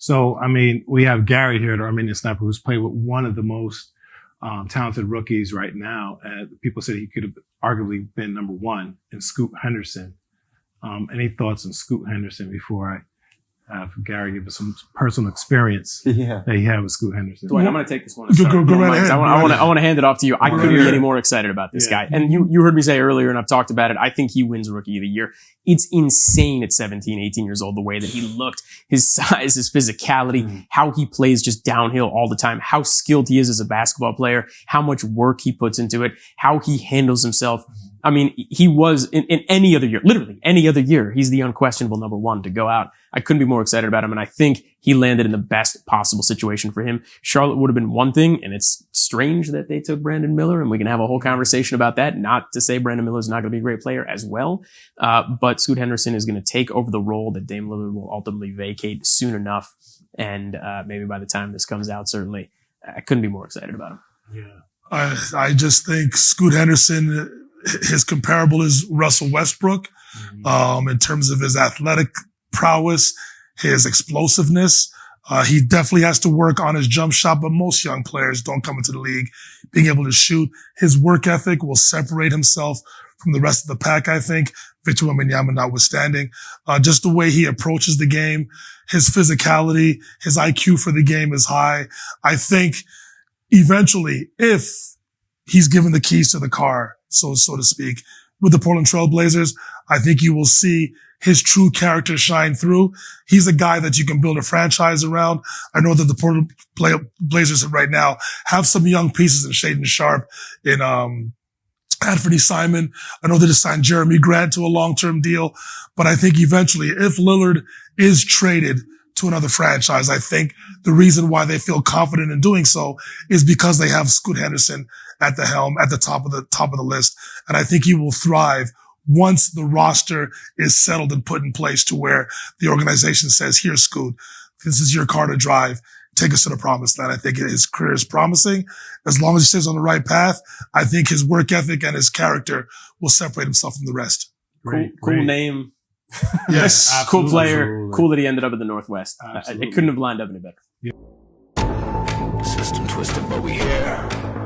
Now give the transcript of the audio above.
So, I mean, we have Gary here, the Armenian sniper, who's played with one of the most talented rookies right now. People said he could have arguably been number one in Scoot Henderson. Any thoughts on Scoot Henderson before I have Gary give us some personal experience that he had with Scoot Henderson? Dwight, I'm going to take this one. Go right ahead. I want to hand it off to you. I couldn't be any more excited about this guy. And you heard me say earlier, and I've talked about it, I think he wins Rookie of the Year. It's insane at 17, 18 years old, the way that he looked, his size, his physicality, how he plays just downhill all the time, how skilled he is as a basketball player, how much work he puts into it, how he handles himself. I mean, he was in any other year, literally any other year, he's the unquestionable number one to go out. I couldn't be more excited about him. And I think he landed in the best possible situation for him. Charlotte would have been one thing, and it's strange that they took Brandon Miller, and we can have a whole conversation about that. Not to say Brandon Miller is not going to be a great player as well. But Scoot Henderson is going to take over the role that Dame Lillard will ultimately vacate soon enough. And, maybe by the time this comes out, certainly I couldn't be more excited about him. Yeah. I just think Scoot Henderson, his comparable is Russell Westbrook, in terms of his athletic prowess, his explosiveness. He definitely has to work on his jump shot, but most young players don't come into the league being able to shoot. His work ethic will separate himself from the rest of the pack, I think, Victor Wembanyama notwithstanding. Just the way he approaches the game, his physicality, his IQ for the game is high. I think eventually, if he's given the keys to the car, so to speak, with the Portland Trail Blazers, I think you will see his true character shine through. He's a guy that you can build a franchise around. I know that the Portland Blazers right now have some young pieces in Shaedon Sharpe, in Anthony Simon. I know they just signed Jeremy Grant to a long-term deal, but I think eventually, if Lillard is traded to another franchise, I think the reason why they feel confident in doing so is because they have Scoot Henderson at the helm, at the top of the list. And I think he will thrive once the roster is settled and put in place to where the organization says, here, Scoot, this is your car to drive. Take us to the promised land. I think his career is promising. As long as he stays on the right path, I think his work ethic and his character will separate himself from the rest. Cool name. Yes. Cool player. Cool that he ended up in the Northwest. It couldn't have lined up any better. System twisted, but we here.